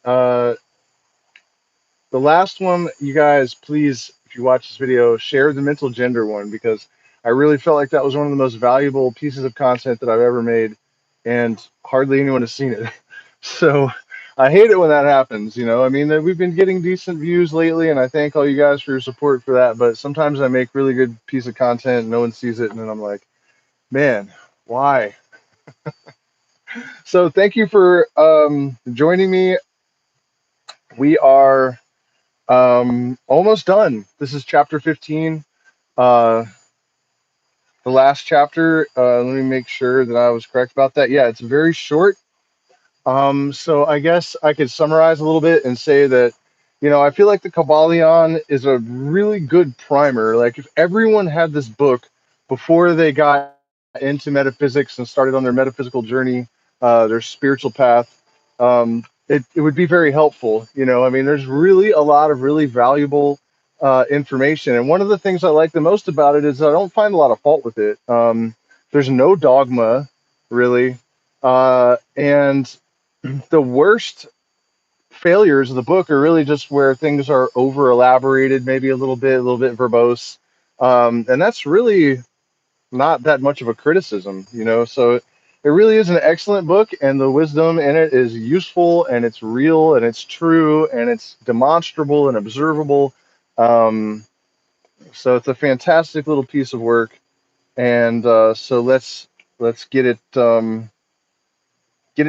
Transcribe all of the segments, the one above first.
Uh, the last one, you guys, please, if you watch this video, share the mental gender one, because I really felt like that was one of the most valuable pieces of content that I've ever made, and hardly anyone has seen it. So I hate it when that happens. I mean, we've been getting decent views lately, and I thank all you guys for your support for that. But sometimes I make really good piece of content, and no one sees it, and then I'm like, man, why? So thank you for joining me. We are almost done. This is chapter 15, uh, the last chapter. Let me make sure that I was correct about that. Yeah, it's very short. So I guess I could summarize a little bit and say that, I feel like the Kybalion is a really good primer. Like, if everyone had this book before they got into metaphysics and started on their metaphysical journey, their spiritual path, it would be very helpful. I mean, there's really a lot of really valuable information. And one of the things I like the most about it is I don't find a lot of fault with it. There's no dogma, really. And the worst failures of the book are really just where things are over elaborated, maybe a little bit verbose. And that's really not that much of a criticism. So it really is an excellent book, and the wisdom in it is useful, and it's real, and it's true, and it's demonstrable and observable. Um, so it's a fantastic little piece of work. And so let's get it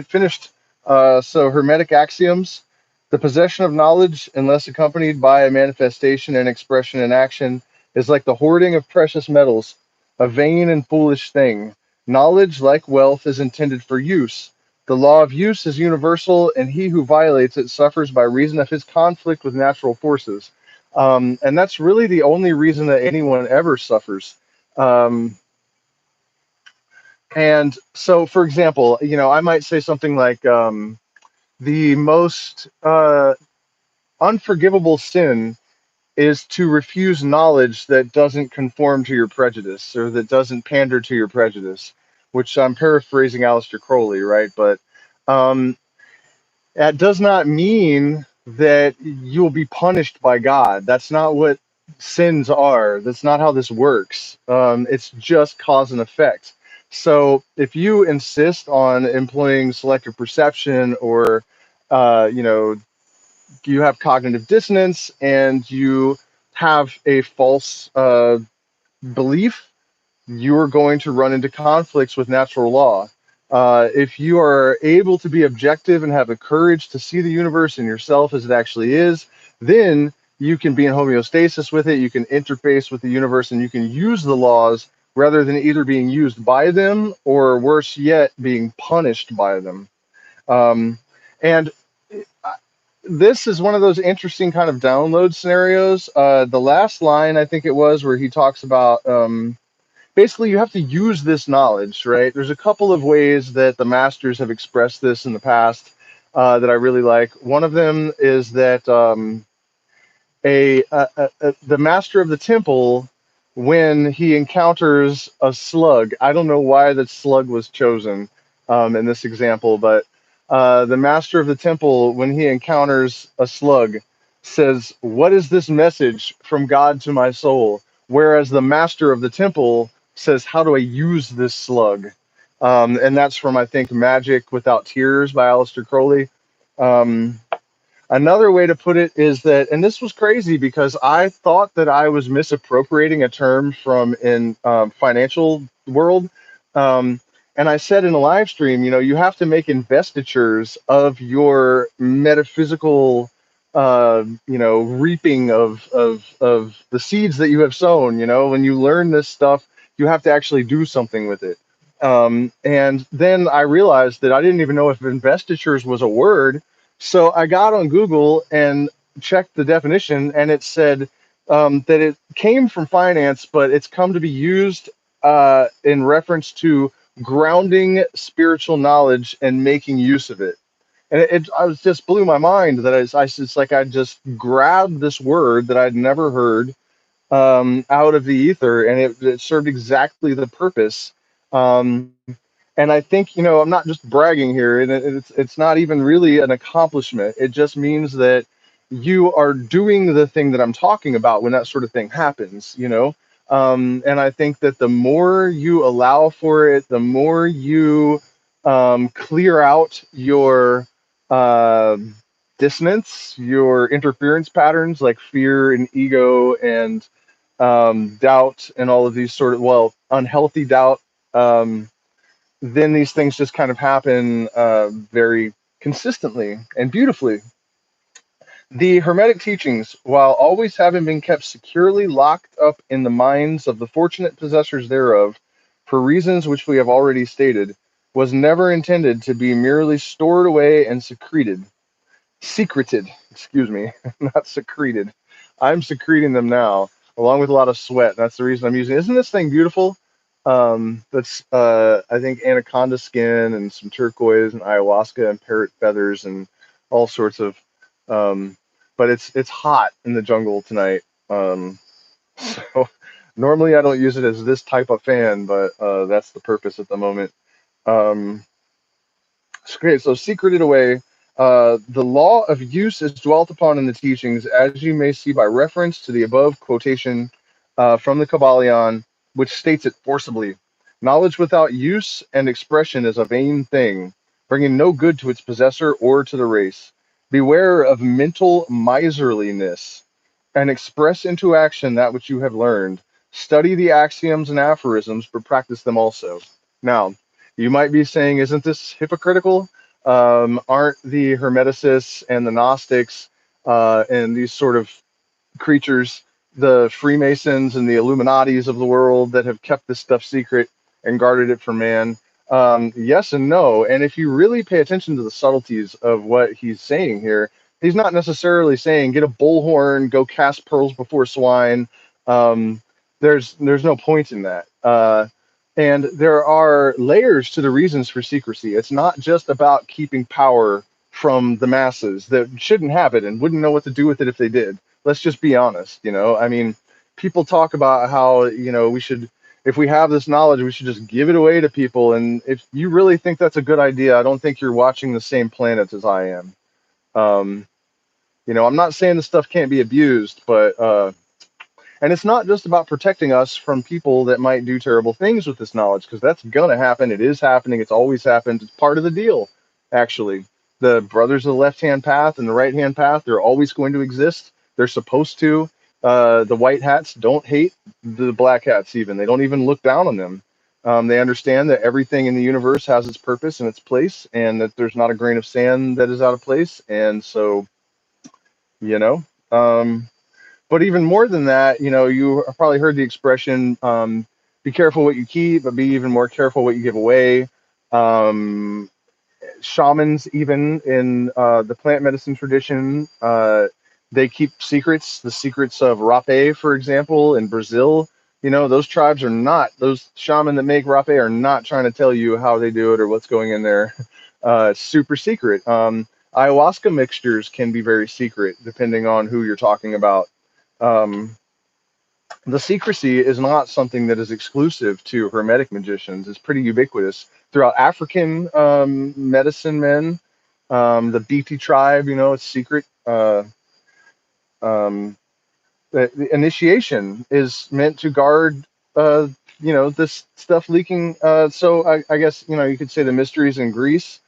finished. So Hermetic Axioms: the possession of knowledge, unless accompanied by a manifestation and expression in action, is like the hoarding of precious metals, a vain and foolish thing. Knowledge, like wealth, is intended for use. The law of use is universal, and he who violates it suffers by reason of his conflict with natural forces. And that's really the only reason that anyone ever suffers. Um, and so, for example, I might say something like, the most unforgivable sin is to refuse knowledge that doesn't conform to your prejudice, or that doesn't pander to your prejudice, which I'm paraphrasing Aleister Crowley, right? But um, that does not mean that you will be punished by God. That's not what sins are. That's not how this works. It's just cause and effect. So if you insist on employing selective perception, or you have cognitive dissonance, and you have a false belief, you're going to run into conflicts with natural law. If you are able to be objective and have the courage to see the universe and yourself as it actually is, then you can be in homeostasis with it, you can interface with the universe, and you can use the laws rather than either being used by them, or worse yet, being punished by them. And this is one of those interesting kind of download scenarios. The last line, I think it was, where he talks about, basically, you have to use this knowledge, right? There's a couple of ways that the masters have expressed this in the past that I really like. One of them is that the master of the temple, when he encounters a slug, I don't know why the slug was chosen in this example, but the master of the temple, when he encounters a slug, says, "What is this message from God to my soul?" Whereas the master of the temple says, "How do I use this slug?" And that's from, I think, Magic Without Tears by Aleister Crowley. Um, Another way to put it is that, and this was crazy because I thought that I was misappropriating a term from in financial world. And I said in a live stream, you have to make investitures of your metaphysical, reaping of the seeds that you have sown. When you learn this stuff, you have to actually do something with it. And then I realized that I didn't even know if investitures was a word, so I got on Google and checked the definition, and it said that it came from finance, but it's come to be used in reference to grounding spiritual knowledge and making use of it. And I was just blew my mind that it's like I just grabbed this word that I'd never heard out of the ether, and it served exactly the purpose. Um, And I think, I'm not just bragging here, and it's not even really an accomplishment. It just means that you are doing the thing that I'm talking about when that sort of thing happens. And I think that the more you allow for it, the more you clear out your uh, dissonance, your interference patterns like fear and ego and doubt and all of these sort of, well, unhealthy doubt. Then these things just kind of happen very consistently and beautifully. The Hermetic teachings, while always having been kept securely locked up in the minds of the fortunate possessors thereof, for reasons which we have already stated, was never intended to be merely stored away and secreted, excuse me, not secreted. I'm secreting them now, along with a lot of sweat. That's the reason I'm using it. Isn't this thing beautiful? That's I think anaconda skin and some turquoise and ayahuasca and parrot feathers and all sorts of. Um, but it's hot in the jungle tonight. So normally I don't use it as this type of fan, but that's the purpose at the moment. Um, Okay, so secreted away. The law of use is dwelt upon in the teachings, as you may see by reference to the above quotation from the Kybalion, which states it forcibly. Knowledge without use and expression is a vain thing, bringing no good to its possessor or to the race. Beware of mental miserliness, and express into action that which you have learned. Study the axioms and aphorisms, but practice them also. Now, you might be saying, isn't this hypocritical? Aren't the Hermeticists and the Gnostics and these sort of creatures, the Freemasons and the Illuminatis of the world that have kept this stuff secret and guarded it from man? Yes and no. And if you really pay attention to the subtleties of what he's saying here, he's not necessarily saying get a bullhorn, go cast pearls before swine. Um, there's no point in that. And there are layers to the reasons for secrecy. It's not just about keeping power from the masses that shouldn't have it and wouldn't know what to do with it if they did. Let's just be honest. I mean, people talk about how, we should, if we have this knowledge, we should just give it away to people. And if you really think that's a good idea, I don't think you're watching the same planets as I am. Um, I'm not saying the stuff can't be abused, but and it's not just about protecting us from people that might do terrible things with this knowledge, because that's going to happen. It is happening. It's always happened. It's part of the deal, actually. The brothers of the left hand path and the right hand path, they're always going to exist. They're supposed to. The white hats don't hate the black hats, even. They don't even look down on them. They understand that everything in the universe has its purpose and its place, and that there's not a grain of sand that is out of place. And so, you know. Um, but even more than that, you have probably heard the expression, be careful what you keep, but be even more careful what you give away. Um, Shamans, even in the plant medicine tradition, they keep secrets, the secrets of rapé, for example, in Brazil. Those tribes are not, those shaman that make rapé are not trying to tell you how they do it or what's going in there. It's super secret. Ayahuasca mixtures can be very secret depending on who you're talking about. Um, the secrecy is not something that is exclusive to Hermetic magicians. It's pretty ubiquitous throughout African medicine men. The BT tribe, it's secret. Um, the initiation is meant to guard, this stuff leaking. So I guess, you could say the mysteries in Greece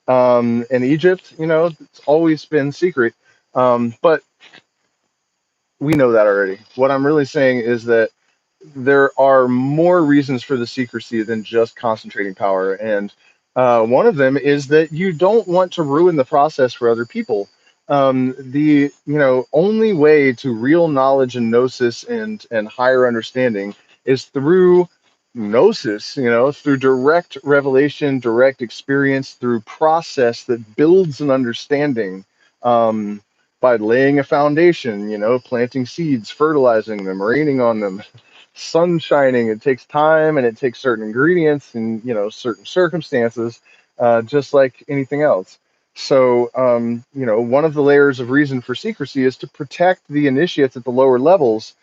and Egypt, it's always been secret. But we know that already. What I'm really saying is that there are more reasons for the secrecy than just concentrating power. And one of them is that you don't want to ruin the process for other people. The only way to real knowledge and gnosis and higher understanding is through gnosis, through direct revelation, direct experience, through process that builds an understanding. By laying a foundation, planting seeds, fertilizing them, raining on them, sun shining. It takes time and it takes certain ingredients and certain circumstances, just like anything else. So one of the layers of reason for secrecy is to protect the initiates at the lower levels,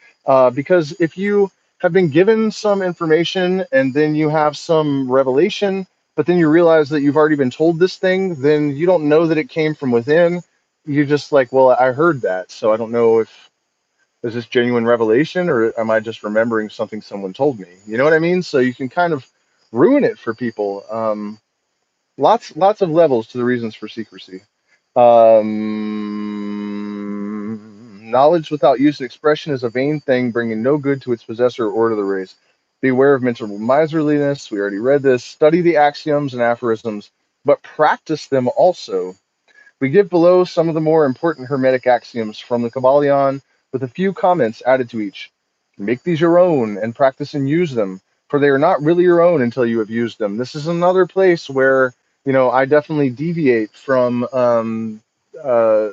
because if you have been given some information and then you have some revelation, but then you realize that you've already been told this thing, then you don't know that it came from within. You're just like, well, I heard that, so I don't know if is this genuine revelation or am I just remembering something someone told me? You know what I mean? So you can kind of ruin it for people. Lots of levels to the reasons for secrecy. Knowledge without use and expression is a vain thing, bringing no good to its possessor or to the race. Beware of mental miserliness. We already read this. Study the axioms and aphorisms, but practice them also. We give below some of the more important Hermetic axioms from the Kybalion, with a few comments added to each. Make these your own and practice and use them, for they are not really your own until you have used them. This is another place where, I definitely deviate from uh,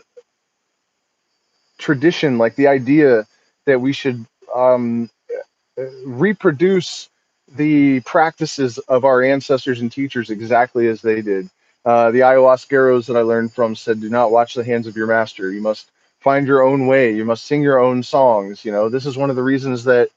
tradition, like the idea that we should um, reproduce the practices of our ancestors and teachers exactly as they did. The ayahuasqueros that I learned from said, "Do not watch the hands of your master. You must find your own way. You must sing your own songs." This is one of the reasons that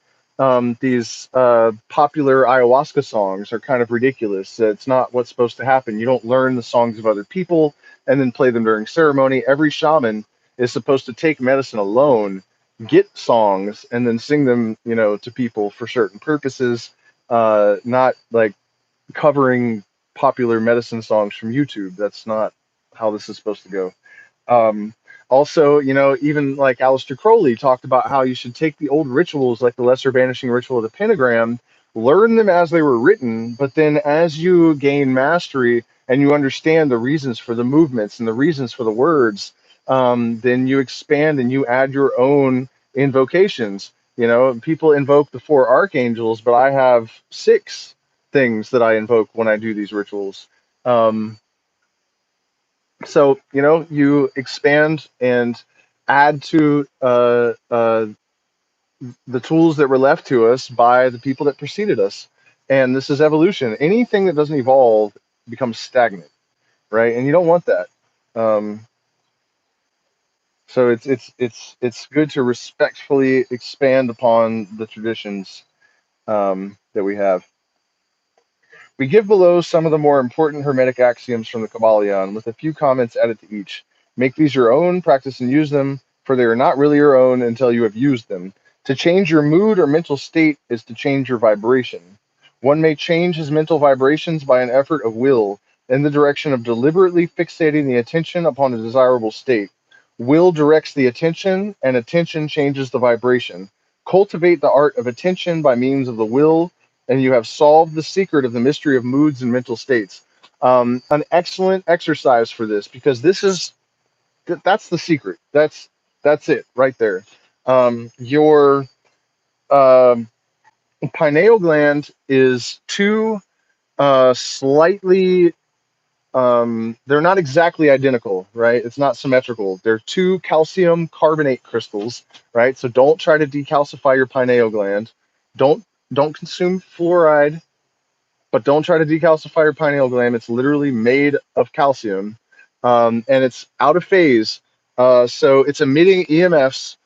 these popular ayahuasca songs are kind of ridiculous. It's not what's supposed to happen. You don't learn the songs of other people and then play them during ceremony. Every shaman is supposed to take medicine alone, get songs and then sing them, to people for certain purposes, not like covering popular medicine songs from YouTube. That's not how this is supposed to go. Um, Also, even like Aleister Crowley talked about how you should take the old rituals, like the Lesser Banishing Ritual of the Pentagram, learn them as they were written, but then as you gain mastery and you understand the reasons for the movements and the reasons for the words, then you expand and you add your own invocations. People invoke the four archangels, but I have six things that I invoke when I do these rituals. Um, so you expand and add to the tools that were left to us by the people that preceded us, and this is evolution. Anything that doesn't evolve becomes stagnant, right? And you don't want that. um, so it's good to respectfully expand upon the traditions that we have. We give below some of the more important Hermetic axioms from the Kybalion, with a few comments added to each. Make these your own, practice and use them, for they are not really your own until you have used them. To change your mood or mental state is to change your vibration. One may change his mental vibrations by an effort of will in the direction of deliberately fixating the attention upon a desirable state. Will directs the attention, and attention changes the vibration. Cultivate the art of attention by means of the will, and you have solved the secret of the mystery of moods and mental states. An excellent exercise for this, because that's the secret. That's it right there. Your um, pineal gland is two slightly they're not exactly identical, right? It's not symmetrical. They're two calcium carbonate crystals, right? So don't try to decalcify your pineal gland. Don't consume fluoride, but don't try to decalcify your pineal gland. It's literally made of calcium, and it's out of phase. So it's emitting EMFs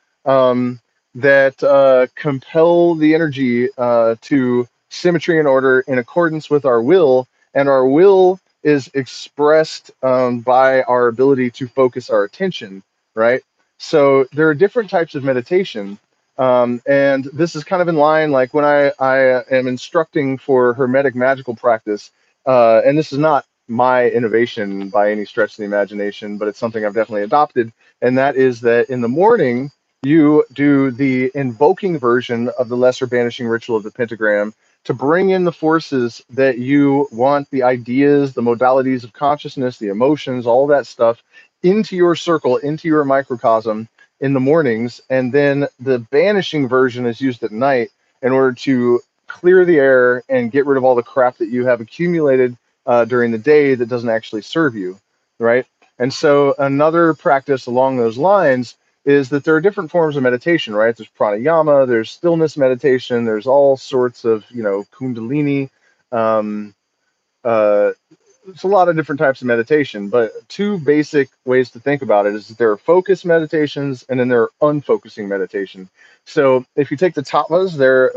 that compel the energy to symmetry and order in accordance with our will, and our will is expressed by our ability to focus our attention, right? So there are different types of meditation, and this is kind of in line, like when I am instructing for Hermetic magical practice, and this is not my innovation by any stretch of the imagination, but it's something I've definitely adopted, and that is that in the morning, you do the invoking version of the Lesser Banishing Ritual of the Pentagram to bring in the forces that you want, the ideas, the modalities of consciousness, the emotions, all that stuff into your circle, into your microcosm, in the mornings, and then the banishing version is used at night in order to clear the air and get rid of all the crap that you have accumulated during the day that doesn't actually serve you, right? And so another practice along those lines is that there are different forms of meditation, right? There's pranayama, there's stillness meditation, there's all sorts of, kundalini. Um, uh, it's a lot of different types of meditation, but two basic ways to think about it is that there are focus meditations and then there are unfocusing meditation. So if you take the tapas, they're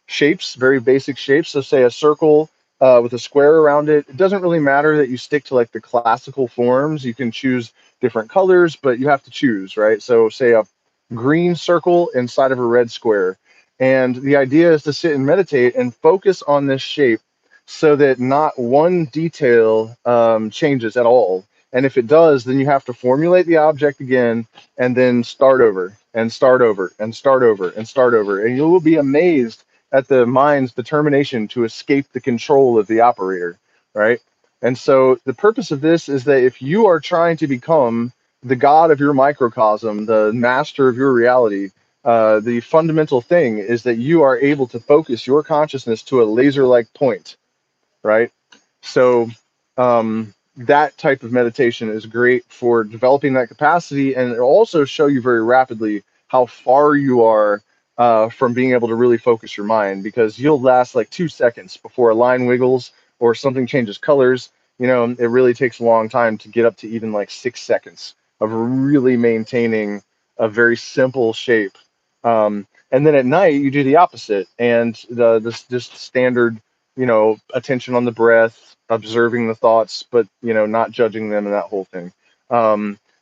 shapes, very basic shapes. So say a circle with a square around it. It doesn't really matter that you stick to like the classical forms. You can choose different colors, but you have to choose, right? So say a green circle inside of a red square. And the idea is to sit and meditate and focus on this shape so that not one detail changes at all. And if it does, then you have to formulate the object again and then start over and start over and start over and start over. And you will be amazed at the mind's determination to escape the control of the operator, right? And so the purpose of this is that if you are trying to become the god of your microcosm, the master of your reality, the fundamental thing is that you are able to focus your consciousness to a laser-like point, right? So that type of meditation is great for developing that capacity, and it'll also show you very rapidly how far you are from being able to really focus your mind, because you'll last like 2 seconds before a line wiggles or something changes colors. You know, it really takes a long time to get up to even like 6 seconds of really maintaining a very simple shape. And then at night you do the opposite, and this just standard, you know, attention on the breath, observing the thoughts, but, you know, not judging them and that whole thing.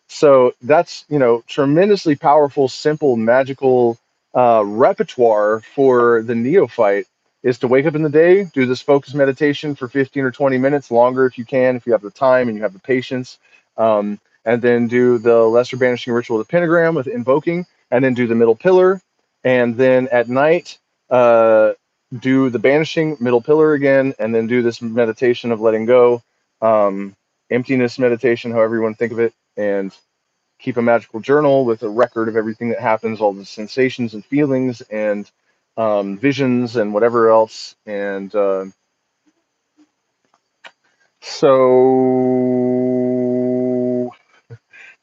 So that's, you know, tremendously powerful, simple, magical repertoire for the neophyte is to wake up in the day, do this focus meditation for 15 or 20 minutes, longer if you can, if you have the time and you have the patience. And then do the lesser banishing ritual of the pentagram with invoking, and then do the middle pillar. And then at night, do the banishing middle pillar again, and then do this meditation of letting go, emptiness meditation, however you want to think of it, and keep a magical journal with a record of everything that happens, all the sensations and feelings and visions and whatever else. And so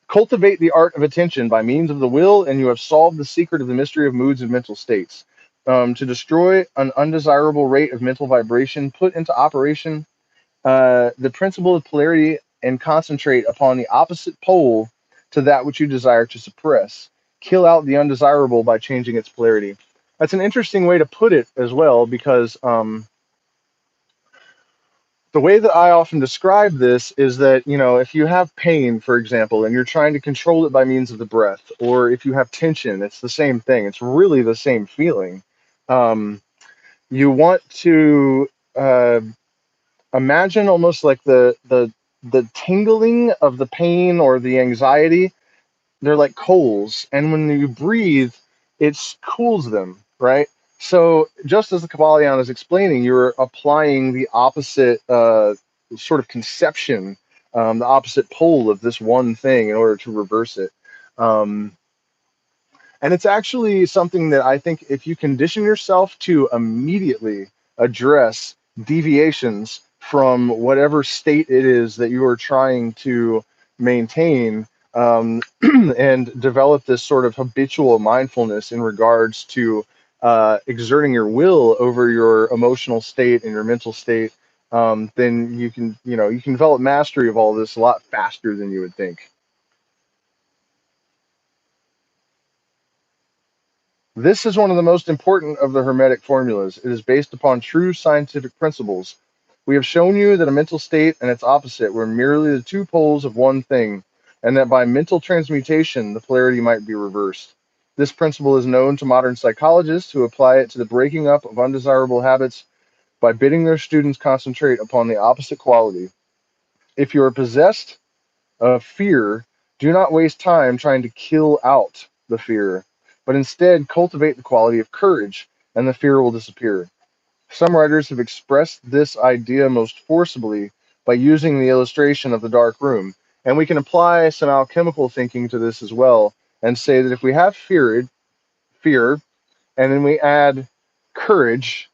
cultivate the art of attention by means of the will, and you have solved the secret of the mystery of moods and mental states. To destroy an undesirable rate of mental vibration, put into operation the principle of polarity and concentrate upon the opposite pole to that which you desire to suppress. Kill out the undesirable by changing its polarity. That's an interesting way to put it as well, because the way that I often describe this is that, you know, if you have pain, for example, and you're trying to control it by means of the breath, or if you have tension, it's the same thing. It's really the same feeling. You want to imagine almost like the tingling of the pain or the anxiety. They're like coals, and when you breathe, it cools them, right? So just as the Kybalion is explaining, you're applying the opposite sort of conception, the opposite pole of this one thing in order to reverse it. And it's actually something that I think if you condition yourself to immediately address deviations from whatever state it is that you are trying to maintain, and develop this sort of habitual mindfulness in regards to exerting your will over your emotional state and your mental state, then you can, you know, you can develop mastery of all this a lot faster than you would think. This is one of the most important of the Hermetic formulas. It is based upon true scientific principles. We have shown you that a mental state and its opposite were merely the two poles of one thing, and that by mental transmutation the polarity might be reversed. This principle is known to modern psychologists who apply it to the breaking up of undesirable habits by bidding their students concentrate upon the opposite quality. If you are possessed of fear, do not waste time trying to kill out the fear, but instead cultivate the quality of courage, and the fear will disappear. Some writers have expressed this idea most forcibly by using the illustration of the dark room, and we can apply some alchemical thinking to this as well, and say that if we have fear, and then we add courage,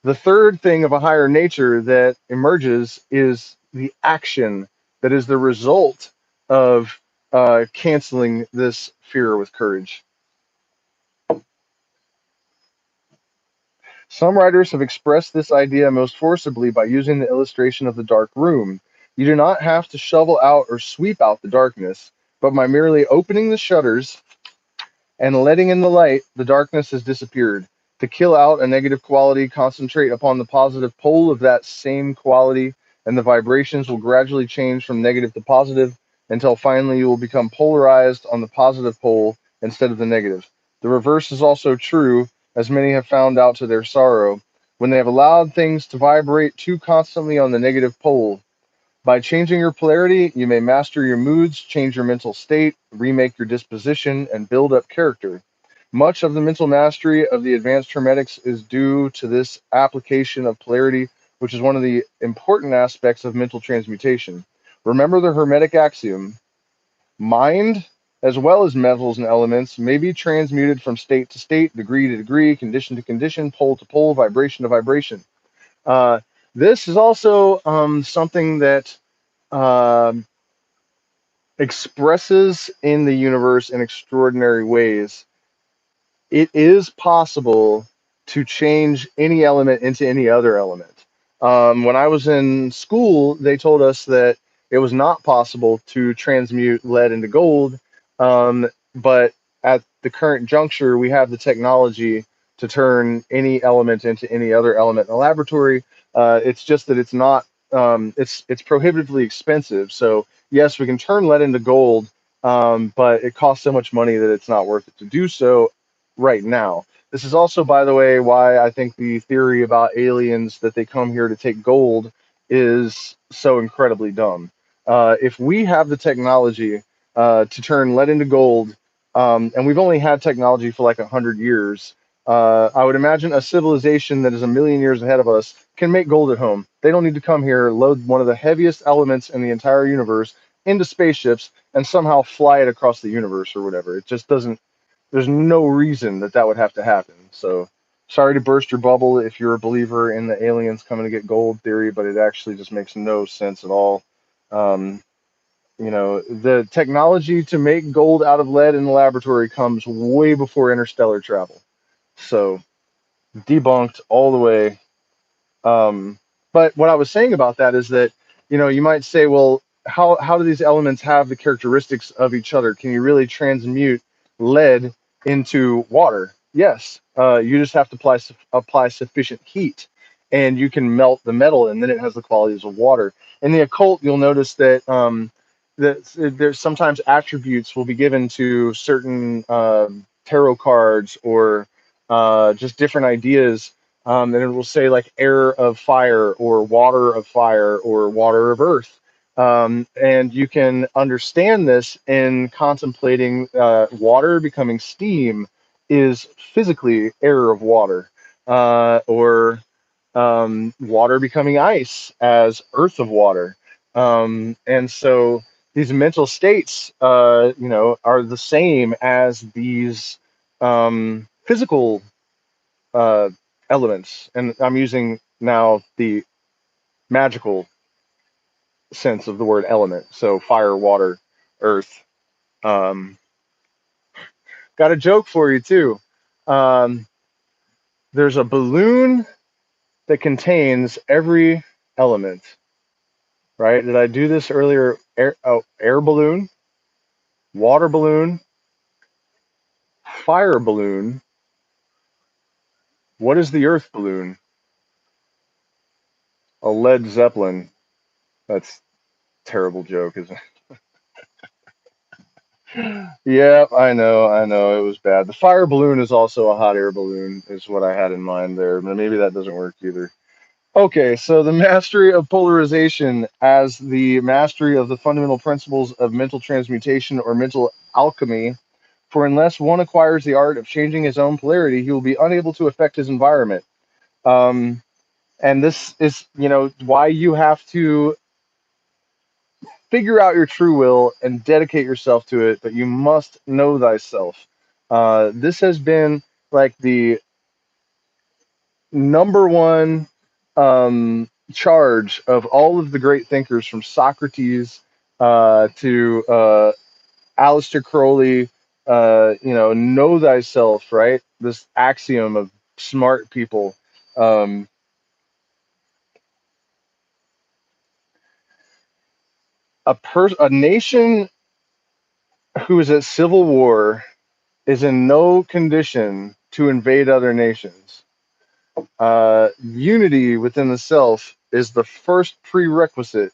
the third thing of a higher nature that emerges is the action that is the result of canceling this fear with courage. Some writers have expressed this idea most forcibly by using the illustration of the dark room. You do not have to shovel out or sweep out the darkness, but by merely opening the shutters and letting in the light, the darkness has disappeared. To kill out a negative quality, concentrate upon the positive pole of that same quality, and the vibrations will gradually change from negative to positive until finally you will become polarized on the positive pole instead of the negative. The reverse is also true, as many have found out to their sorrow, when they have allowed things to vibrate too constantly on the negative pole. By changing your polarity, you may master your moods, change your mental state, remake your disposition, and build up character. Much of the mental mastery of the advanced Hermetics is due to this application of polarity, which is one of the important aspects of mental transmutation. Remember the Hermetic axiom: mind, as well as metals and elements, may be transmuted from state to state, degree to degree, condition to condition, pole to pole, vibration to vibration. Uh, this is also something that um expresses in the universe in extraordinary ways. It is possible to change any element into any other element. When I was in school, they told us that it was not possible to transmute lead into gold, but at the current juncture, we have the technology to turn any element into any other element in the laboratory. It's just that it's not. It's prohibitively expensive. So yes, we can turn lead into gold, but it costs so much money that it's not worth it to do so right now. This is also, by the way, why I think the theory about aliens that they come here to take gold is so incredibly dumb. If we have the technology to turn lead into gold, and we've only had technology for like 100 years, I would imagine a civilization that is a million years ahead of us can make gold at home. They don't need to come here, load one of the heaviest elements in the entire universe into spaceships, and somehow fly it across the universe or whatever. It just doesn't, there's no reason that that would have to happen. So sorry to burst your bubble if you're a believer in the aliens coming to get gold theory, but it actually just makes no sense at all. Um, the technology to make gold out of lead in the laboratory comes way before interstellar travel. So debunked all the way. But what I was saying about that is that, you might say, well, how do these elements have the characteristics of each other? Can you really transmute lead into water? Yes. You just have to apply sufficient heat, and you can melt the metal, and then it has the qualities of water. In the occult, you'll notice that there's sometimes attributes will be given to certain tarot cards or just different ideas, and it will say like air of fire or water of earth. And you can understand this in contemplating water becoming steam is physically air of water, or water becoming ice as earth of water. And so these mental states, are the same as these physical uh, elements, and I'm using now the magical sense of the word element. So fire, water, earth. Um, Got a joke for you too. Um, there's a balloon that contains every element. Right? Did I do this earlier? Air balloon, water balloon, fire balloon. What is the earth balloon? A Led Zeppelin. That's a terrible joke, isn't it? Yeah, I know, it was bad. The fire balloon is also a hot air balloon, is what I had in mind there, but maybe that doesn't work either. Okay, so the mastery of polarization as the mastery of the fundamental principles of mental transmutation or mental alchemy. For unless one acquires the art of changing his own polarity, he will be unable to affect his environment. Um, and this is, why you have to figure out your true will and dedicate yourself to it, but you must know thyself. This has been like the number one charge of all of the great thinkers from Socrates to Aleister Crowley. Know thyself, right? This axiom of smart people. Um, a nation who is at civil war is in no condition to invade other nations. Unity within the self is the first prerequisite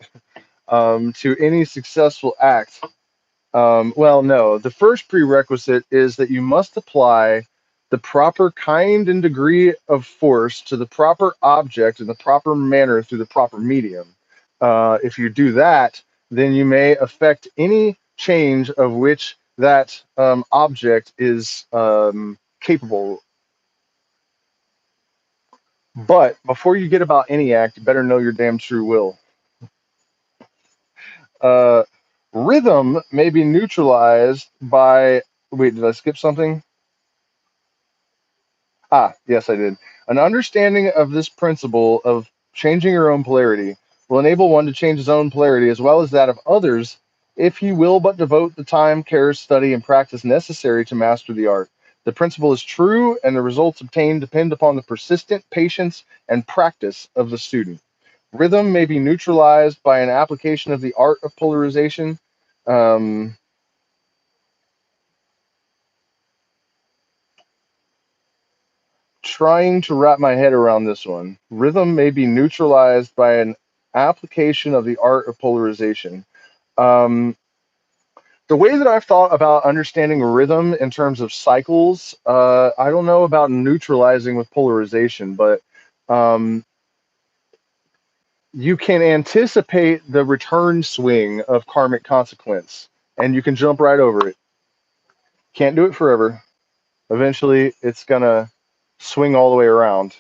to any successful act. Well, no, the first prerequisite is that you must apply the proper kind and degree of force to the proper object in the proper manner through the proper medium. If you do that, then you may affect any change of which that object is capable. But before you get about any act, you better know your damn true will. Uh, Rhythm may be neutralized by. Wait, did I skip something? Ah, yes, I did. An understanding of this principle of changing your own polarity will enable one to change his own polarity as well as that of others if he will but devote the time, care, study, and practice necessary to master the art. The principle is true, and the results obtained depend upon the persistent patience and practice of the student. Rhythm may be neutralized by an application of the art of polarization. Um, Trying to wrap my head around this one. Rhythm may be neutralized by an application of the art of polarization. Um, the way that I've thought about understanding rhythm in terms of cycles, I don't know about neutralizing with polarization, but um, you can anticipate the return swing of karmic consequence, and you can jump right over it. Can't do it forever. Eventually, it's gonna swing all the way around.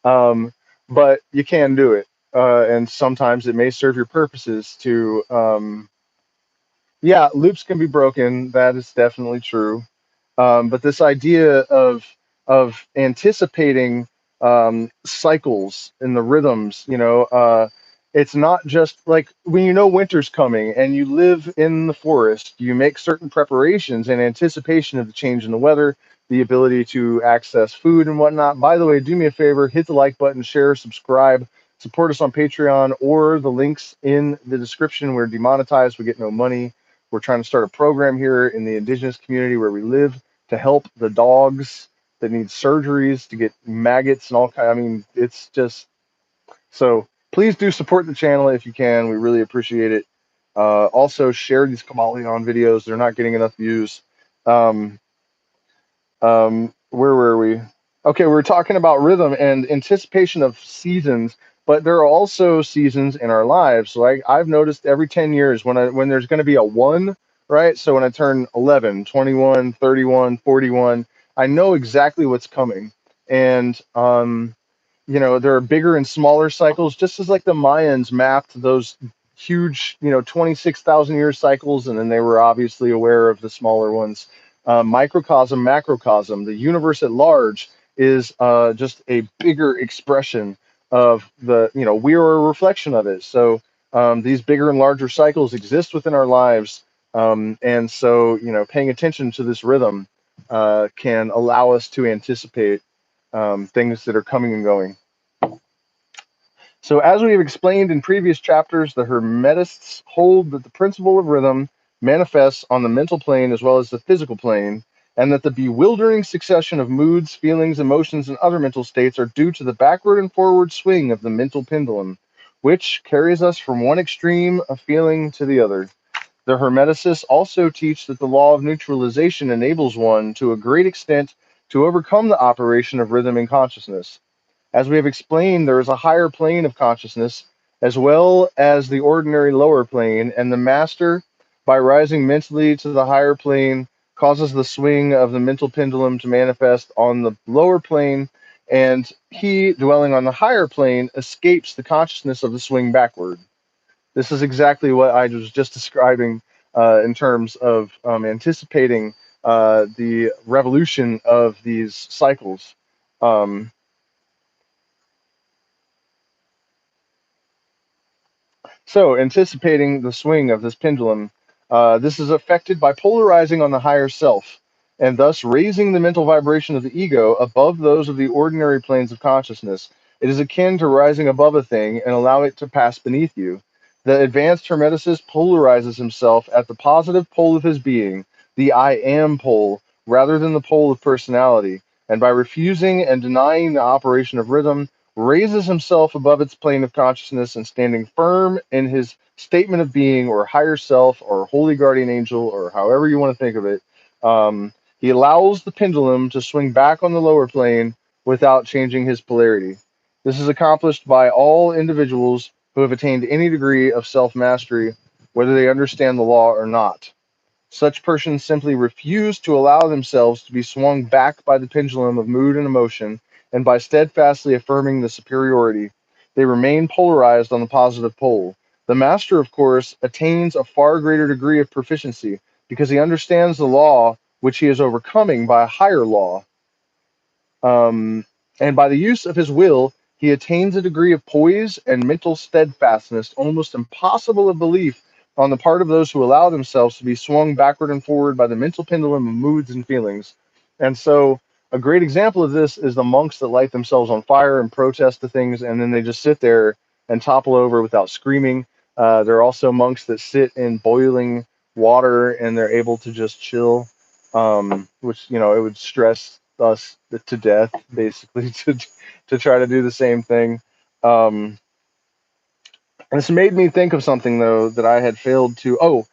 um, but you can do it, and sometimes it may serve your purposes to. Yeah, loops can be broken. That is definitely true. But this idea of anticipating cycles and the rhythms, it's not just like when you know winter's coming and you live in the forest, you make certain preparations in anticipation of the change in the weather, the ability to access food and whatnot. By the way, do me a favor, hit the like button, share, subscribe, support us on Patreon or the links in the description. We're demonetized, we get no money. We're trying to start a program here in the indigenous community where we live to help the dogs that need surgeries to get maggots and all kind. I mean, it's just so. Please do support the channel if you can. We really appreciate it. Also, share these Kybalion videos. They're not getting enough views. Um, where were we? Okay, we were talking about rhythm and anticipation of seasons, but there are also seasons in our lives. So I've noticed every 10 years when there's going to be a one, right? So when I turn 11, 21, 31, 41, I know exactly what's coming. And there are bigger and smaller cycles, just as like the Mayans mapped those huge, 26,000 year cycles, and then they were obviously aware of the smaller ones. Microcosm, macrocosm, the universe at large is just a bigger expression of we are a reflection of it. So these bigger and larger cycles exist within our lives. And so, paying attention to this rhythm can allow us to anticipate things that are coming and going. So, as we have explained in previous chapters, the Hermetists hold that the principle of rhythm manifests on the mental plane as well as the physical plane, and that the bewildering succession of moods, feelings, emotions, and other mental states are due to the backward and forward swing of the mental pendulum, which carries us from one extreme of feeling to the other. The Hermeticists also teach that the law of neutralization enables one, to a great extent, to overcome the operation of rhythm in consciousness. As we have explained, there is a higher plane of consciousness, as well as the ordinary lower plane, and the master, by rising mentally to the higher plane, causes the swing of the mental pendulum to manifest on the lower plane, and he, dwelling on the higher plane, escapes the consciousness of the swing backward. This is exactly what I was just describing in terms of anticipating the revolution of these cycles. Um, So, anticipating the swing of this pendulum, this is affected by polarizing on the higher self, and thus raising the mental vibration of the ego above those of the ordinary planes of consciousness. It is akin to rising above a thing and allow it to pass beneath you. The advanced Hermeticist polarizes himself at the positive pole of his being, the I am pole, rather than the pole of personality, and by refusing and denying the operation of rhythm, raises himself above its plane of consciousness and standing firm in his statement of being or higher self or holy guardian angel or however you want to think of it. He allows the pendulum to swing back on the lower plane without changing his polarity. This is accomplished by all individuals who have attained any degree of self mastery, whether they understand the law or not. Such persons simply refuse to allow themselves to be swung back by the pendulum of mood and emotion, and by steadfastly affirming the superiority, they remain polarized on the positive pole. The master, of course, attains a far greater degree of proficiency because he understands the law which he is overcoming by a higher law. Um, and by the use of his will, he attains a degree of poise and mental steadfastness almost impossible of belief on the part of those who allow themselves to be swung backward and forward by the mental pendulum of moods and feelings. And so, a great example of this is the monks that light themselves on fire and protest the things, and then they just sit there and topple over without screaming. There are also monks that sit in boiling water and they're able to just chill, which it would stress us to death, basically, to try to do the same thing. Um, and this made me think of something though that I had failed to. Oh,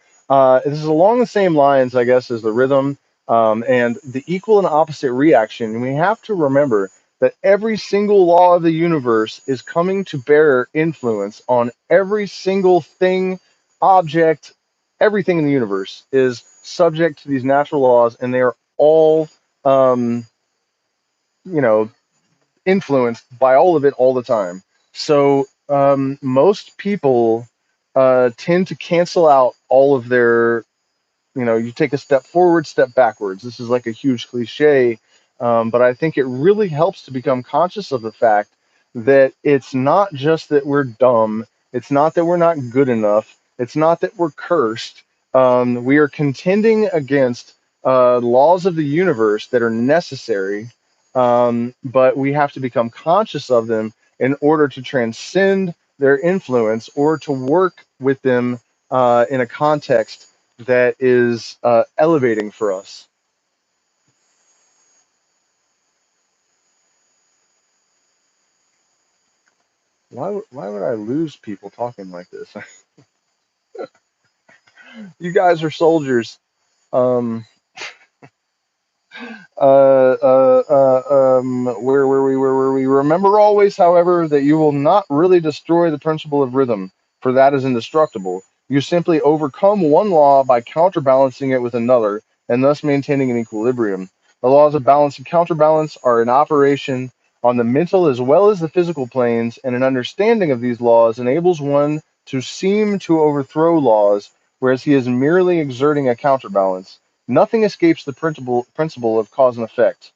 this is along the same lines, I guess, as the rhythm and the equal and opposite reaction. And we have to remember that every single law of the universe is coming to bear influence on every single thing, object, everything in the universe is subject to these natural laws, and they are all, um, you know, influenced by all of it all the time. So most people tend to cancel out all of their, you take a step forward, step backwards. This is like a huge cliche, but I think it really helps to become conscious of the fact that it's not just that we're dumb, it's not that we're not good enough, it's not that we're cursed. We are contending against laws of the universe that are necessary, but we have to become conscious of them in order to transcend their influence or to work with them in a context that is elevating for us. Why would I lose people talking like this? You guys are soldiers. Um, where were we? Where were we? Remember always, however, that you will not really destroy the principle of rhythm, for that is indestructible. You simply overcome one law by counterbalancing it with another, and thus maintaining an equilibrium. The laws of balance and counterbalance are in operation on the mental as well as the physical planes, and an understanding of these laws enables one to seem to overthrow laws, whereas he is merely exerting a counterbalance. Nothing escapes the principle of cause and effect,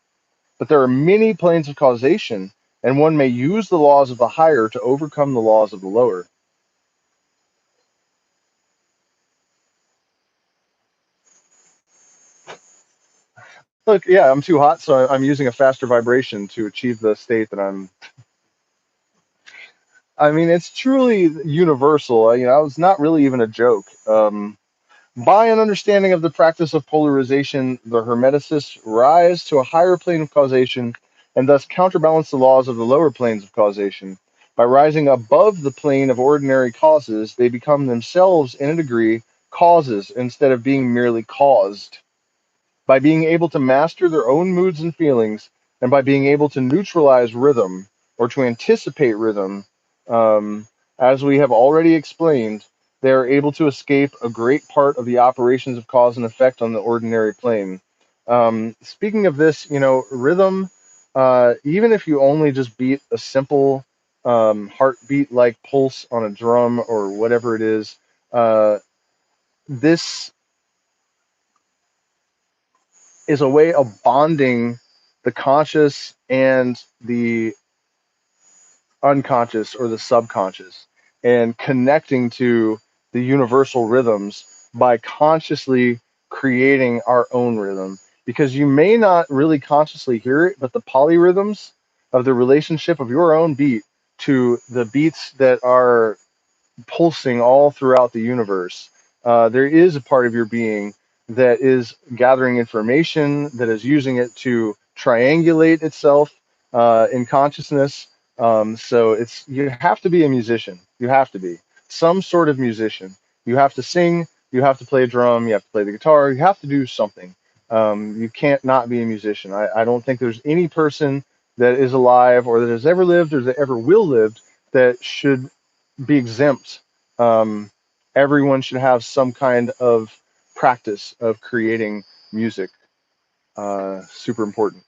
but there are many planes of causation, and one may use the laws of the higher to overcome the laws of the lower. Look, yeah, I'm too hot, so I'm using a faster vibration to achieve the state that I'm. I mean, it's truly universal. It's not really even a joke. By an understanding of the practice of polarization, the Hermeticists rise to a higher plane of causation and thus counterbalance the laws of the lower planes of causation. By rising above the plane of ordinary causes, they become themselves, in a degree, causes instead of being merely caused. By being able to master their own moods and feelings, and by being able to neutralize rhythm or to anticipate rhythm, um, as we have already explained, they are able to escape a great part of the operations of cause and effect on the ordinary plane. Speaking of this, rhythm, even if you only just beat a simple heartbeat like pulse on a drum or whatever it is, this is a way of bonding the conscious and the unconscious or the subconscious and connecting to the universal rhythms by consciously creating our own rhythm. Because you may not really consciously hear it, but the polyrhythms of the relationship of your own beat to the beats that are pulsing all throughout the universe. There is a part of your being that is gathering information, that is using it to triangulate itself in consciousness. So you have to be a musician. You have to be some sort of musician. You have to sing. You have to play a drum. You have to play the guitar. You have to do something. You can't not be a musician. I don't think there's any person that is alive or that has ever lived or that ever will live that should be exempt. Um, Everyone should have some kind of practice of creating music. Super important.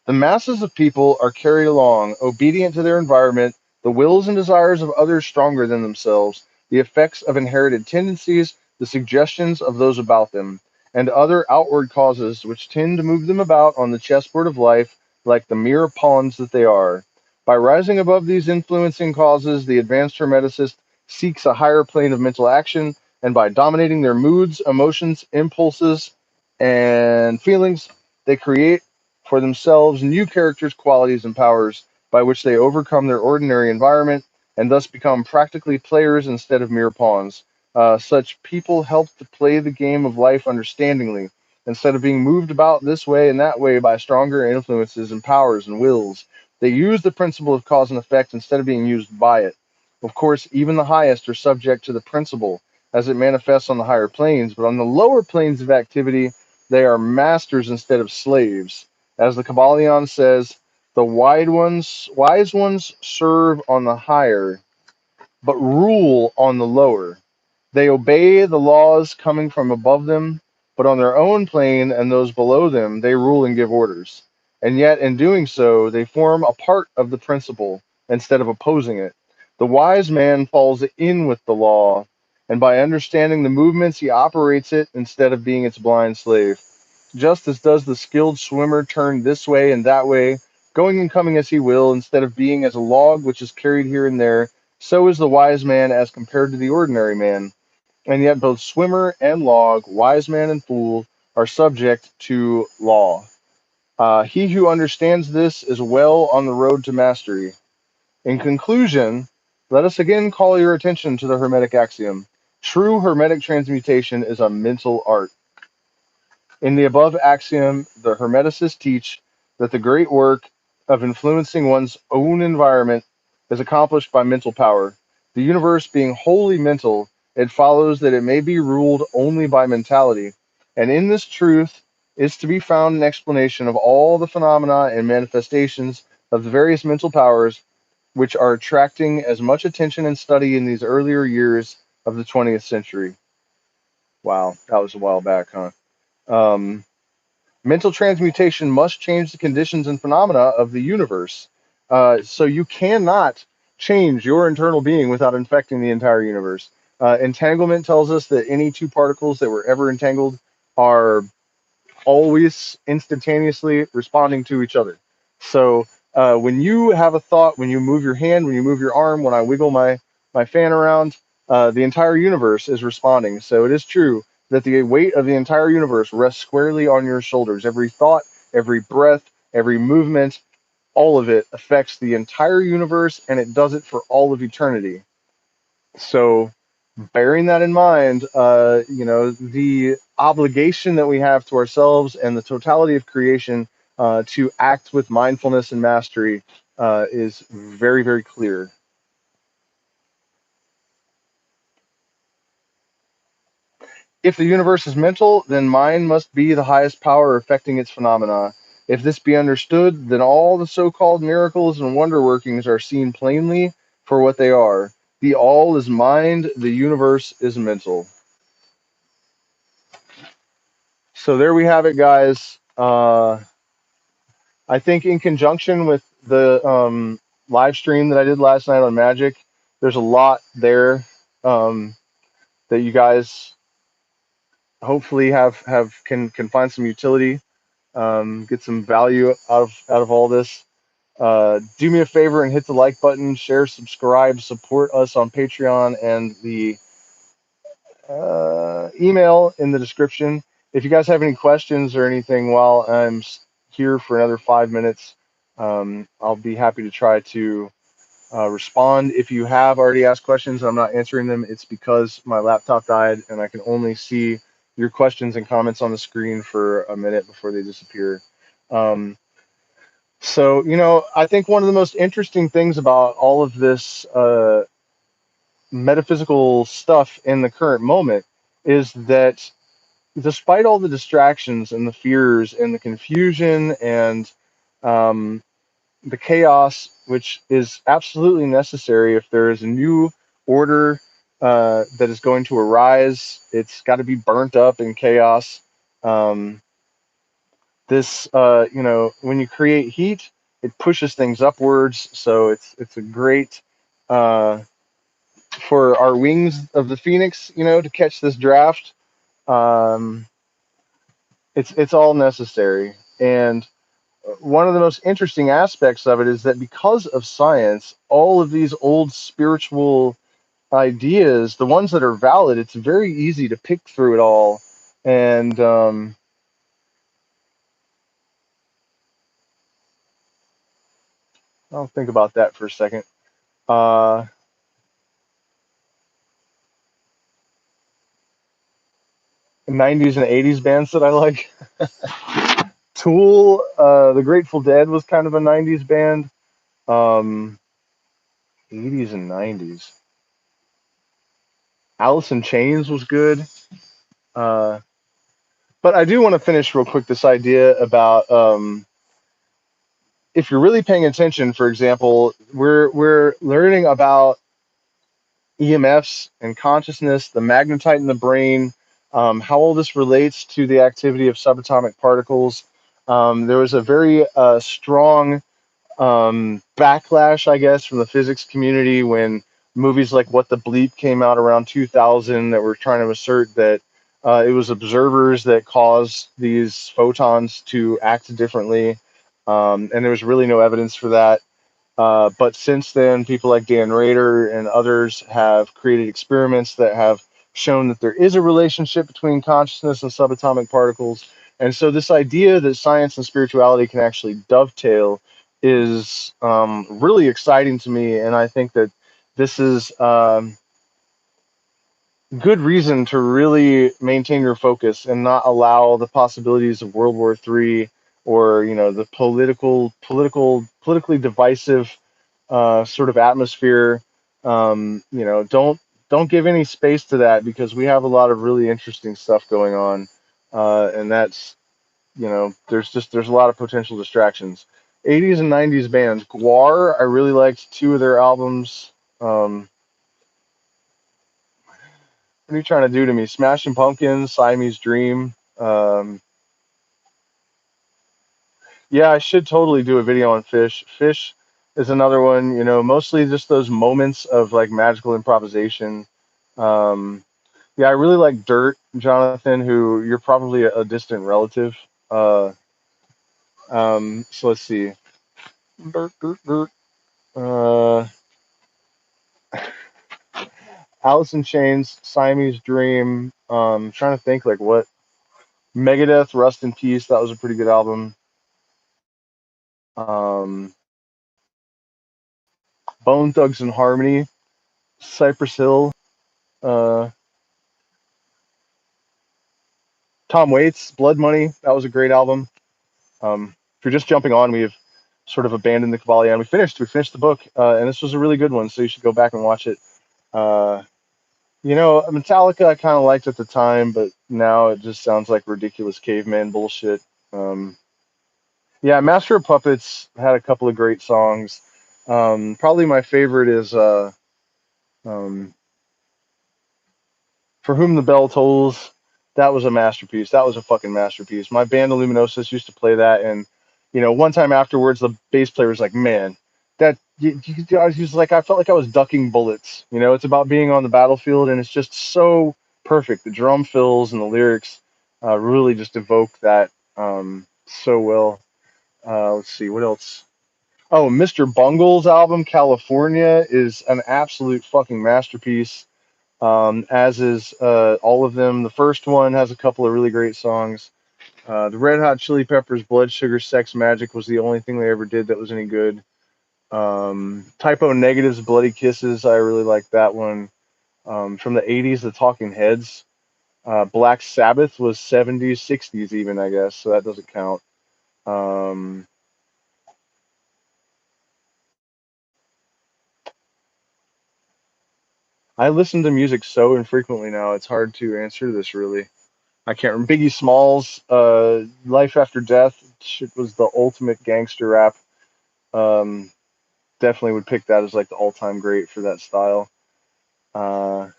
The masses of people are carried along, obedient to their environment, the wills and desires of others stronger than themselves, the effects of inherited tendencies, the suggestions of those about them, and other outward causes which tend to move them about on the chessboard of life like the mere pawns that they are. By rising above these influencing causes, the advanced Hermeticist seeks a higher plane of mental action, and by dominating their moods, emotions, impulses, and feelings, they create for themselves new characters, qualities, and powers by which they overcome their ordinary environment and thus become practically players instead of mere pawns. Such people help to play the game of life understandingly, instead of being moved about this way and that way by stronger influences and powers and wills. They use the principle of cause and effect instead of being used by it. Of course, even the highest are subject to the principle as it manifests on the higher planes, but on the lower planes of activity, they are masters instead of slaves. As the Kybalion says, the wise ones serve on the higher, but rule on the lower. They obey the laws coming from above them, but on their own plane and those below them, they rule and give orders. And yet, in doing so, they form a part of the principle instead of opposing it. The wise man falls in with the law, and by understanding the movements, he operates it instead of being its blind slave. Just as does the skilled swimmer turn this way and that way, going and coming as he will, instead of being as a log which is carried here and there, so is the wise man as compared to the ordinary man. And yet both swimmer and log, wise man and fool, are subject to law. He who understands this is well on the road to mastery. In conclusion, let us again call your attention to the Hermetic axiom. True Hermetic transmutation is a mental art. In the above axiom, the Hermeticists teach that the great work of influencing one's own environment is accomplished by mental power. The universe being wholly mental, it follows that it may be ruled only by mentality. And in this truth is to be found an explanation of all the phenomena and manifestations of the various mental powers which are attracting as much attention and study in these earlier years of the 20th century. Wow, that was a while back, huh? Um, Mental transmutation must change the conditions and phenomena of the universe. So you cannot change your internal being without infecting the entire universe. Entanglement tells us that any two particles that were ever entangled are always instantaneously responding to each other. So when you have a thought, when you move your hand, when you move your arm, when I wiggle my fan around, the entire universe is responding. So it is true that the weight of the entire universe rests squarely on your shoulders. Every thought, every breath, every movement, all of it affects the entire universe, and it does it for all of eternity. So bearing that in mind, the obligation that we have to ourselves and the totality of creation to act with mindfulness and mastery is very, very clear. If the universe is mental, then mind must be the highest power affecting its phenomena. If this be understood, then all the so called miracles and wonder workings are seen plainly for what they are. The all is mind, the universe is mental. So there we have it, guys. I think in conjunction with the live stream that I did last night on Magic, there's a lot there that you guys hopefully have can find some utility, get some value out of all this. Do me a favor and hit the like button, share, subscribe, support us on Patreon and the email in the description. If you guys have any questions or anything while I'm here for another 5 minutes, I'll be happy to try to respond. If you have already asked questions and I'm not answering them, it's because my laptop died and I can only see your questions and comments on the screen for a minute before they disappear. Um, so, I think one of the most interesting things about all of this metaphysical stuff in the current moment is that despite all the distractions and the fears and the confusion and um, the chaos, which is absolutely necessary if there is a new order that is going to arise, it's got to be burnt up in chaos. Um, when you create heat, it pushes things upwards. So it's a great uh, for our wings of the phoenix, to catch this draft. Um, it's all necessary. And one of the most interesting aspects of it is that because of science, all of these old spiritual ideas, the ones that are valid, it's very easy to pick through it all. And I'll think about that for a second. Uh, 90s and 80s bands that I like. Tool, The Grateful Dead was kind of a 90s band. Um, 80s and 90s. Alice in Chains was good. Uh, but I do want to finish real quick this idea about if you're really paying attention. For example, we're learning about EMFs and consciousness, the magnetite in the brain, how all this relates to the activity of subatomic particles. There was a very strong backlash, I guess, from the physics community when movies like What the Bleep came out around 2000 that were trying to assert that it was observers that caused these photons to act differently. And there was really no evidence for that. But since then, people like Dan Rader and others have created experiments that have shown that there is a relationship between consciousness and subatomic particles. And so, this idea that science and spirituality can actually dovetail is really exciting to me. And I think that this is good reason to really maintain your focus and not allow the possibilities of World War III or the politically divisive sort of atmosphere. Don't give any space to that because we have a lot of really interesting stuff going on, and that's there's a lot of potential distractions. 80s and 90s bands. Guar, I really liked two of their albums. What are you trying to do to me? Smashing Pumpkins, Siamese Dream. Yeah, I should totally do a video on Fish. Fish is another one, mostly just those moments of like magical improvisation. Um, yeah, I really like Dirt, Jonathan, who you're probably a distant relative. So let's see. Dirt, dirt, dirt. Uh, Alice in Chains, Siamese Dream. Trying to think like what Megadeth, Rust in Peace. That was a pretty good album. Um, Bone Thugs and Harmony, Cypress Hill, uh, Tom Waits, Blood Money. That was a great album. If you're just jumping on, we've sort of abandoned the Kybalion. We finished the book, and this was a really good one. So you should go back and watch it. Uh, Metallica I kind of liked at the time, but now it just sounds like ridiculous caveman bullshit. Um, yeah, Master of Puppets had a couple of great songs. Probably my favorite is um, For Whom the Bell Tolls. That was a masterpiece. That was a fucking masterpiece. My band Illuminosis used to play that, and one time afterwards, the bass player was like, "Man, he was like, I felt like I was ducking bullets." It's about being on the battlefield, and it's just so perfect. The drum fills and the lyrics really just evoke that so well. Let's see what else. Oh, Mr. Bungle's album California is an absolute fucking masterpiece, as is all of them. The first one has a couple of really great songs. The Red Hot Chili Peppers' Blood Sugar Sex Magic was the only thing they ever did that was any good. Typo Negative's Bloody Kisses, I really like that one. From the 80s, the Talking Heads. Black Sabbath was 70s, 60s even, I guess, so that doesn't count. Um, I listen to music so infrequently now, it's hard to answer this really. I can't remember. Biggie Smalls, Life After Death shit was the ultimate gangster rap. Um, Definitely would pick that as like the all-time great for that style. Uh,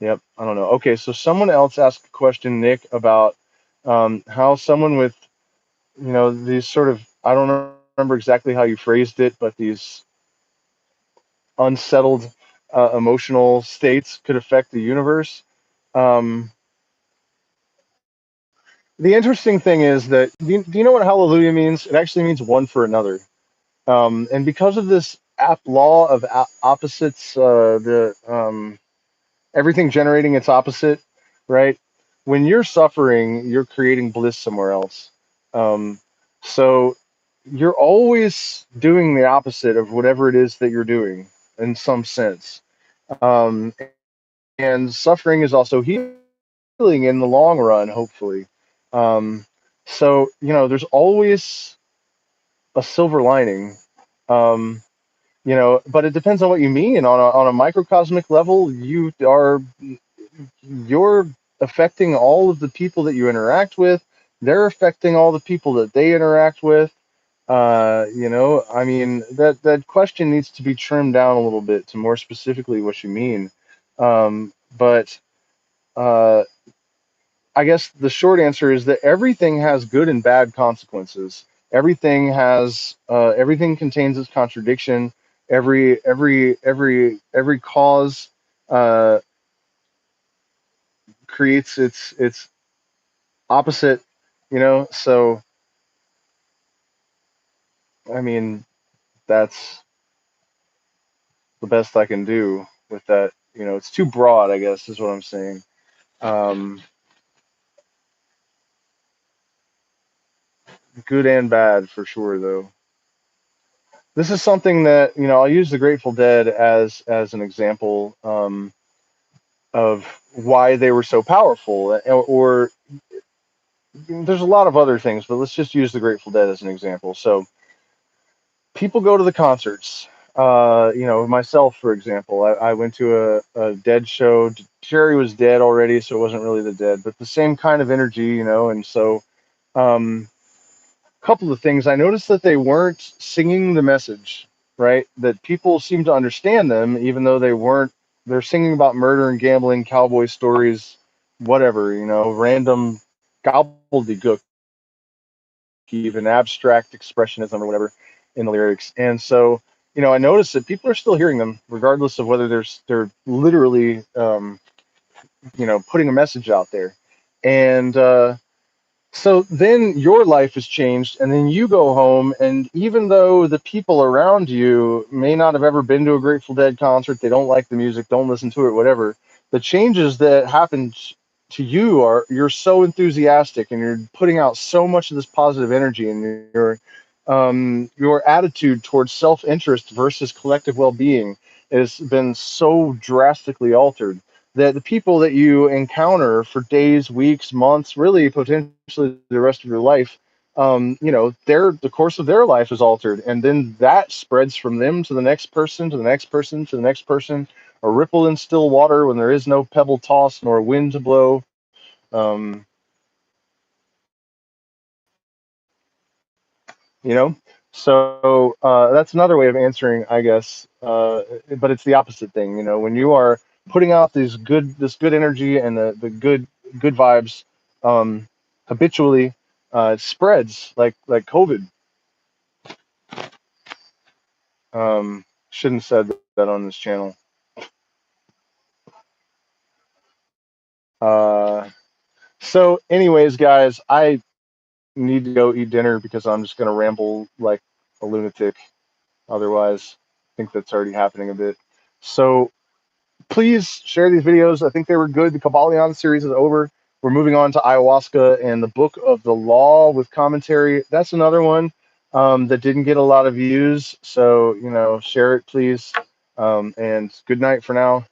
yep, I don't know. Okay, so someone else asked a question, Nick, about how someone with, these sort of, I don't remember exactly how you phrased it, but these unsettled emotional states could affect the universe. Um, the interesting thing is that, do you know what hallelujah means? It actually means one for another. And because of this law of opposites, the everything generating its opposite, right? When you're suffering, you're creating bliss somewhere else. Um, so you're always doing the opposite of whatever it is that you're doing in some sense. Um, and suffering is also healing in the long run, hopefully. Um, so, there's always a silver lining. Um, but it depends on what you mean. On a microcosmic level, you're affecting all of the people that you interact with. They're affecting all the people that they interact with. I mean, that question needs to be trimmed down a little bit to more specifically what you mean. But uh, I guess the short answer is that everything has good and bad consequences. Everything contains its contradiction. Every cause uh, creates its opposite. So I mean, that's the best I can do with that. It's too broad, I guess, is what I'm saying. Um, Good and bad for sure, though. This is something that I'll use the Grateful Dead as an example of why they were so powerful, or there's a lot of other things, but let's just use the Grateful Dead as an example. So people go to the concerts. Myself, for example, I went to a Dead show. Jerry was dead already, so it wasn't really the Dead, but the same kind of energy, and so um, couple of things. I noticed that they weren't singing the message, right? That people seemed to understand them, even though they weren't. They're singing about murder and gambling, cowboy stories, whatever, random gobbledygook, even abstract expressionism or whatever in the lyrics. And so, I noticed that people are still hearing them, regardless of whether they're literally, putting a message out there. And so then your life has changed, and then you go home, and even though the people around you may not have ever been to a Grateful Dead concert, they don't like the music, don't listen to it, whatever, the changes that happened to you are you're so enthusiastic and you're putting out so much of this positive energy, and your attitude towards self-interest versus collective well-being has been so drastically altered that the people that you encounter for days, weeks, months, really potentially the rest of your life, the course of their life is altered, and then that spreads from them to the next person, to the next person, to the next person. A ripple in still water when there is no pebble toss nor wind to blow. Um, you know, so that's another way of answering, I guess. But it's the opposite thing. When you are putting out this good energy and the good vibes um, habitually, it spreads like COVID. Shouldn't have said that on this channel. Uh, anyways, guys, I need to go eat dinner because I'm just gonna ramble like a lunatic. Otherwise, I think that's already happening a bit. So please share these videos. I think they were good. The Kybalion series is over. we're moving on to ayahuasca and the Book of the Law with commentary. That's another one that didn't get a lot of views. So, share it, please. And good night for now.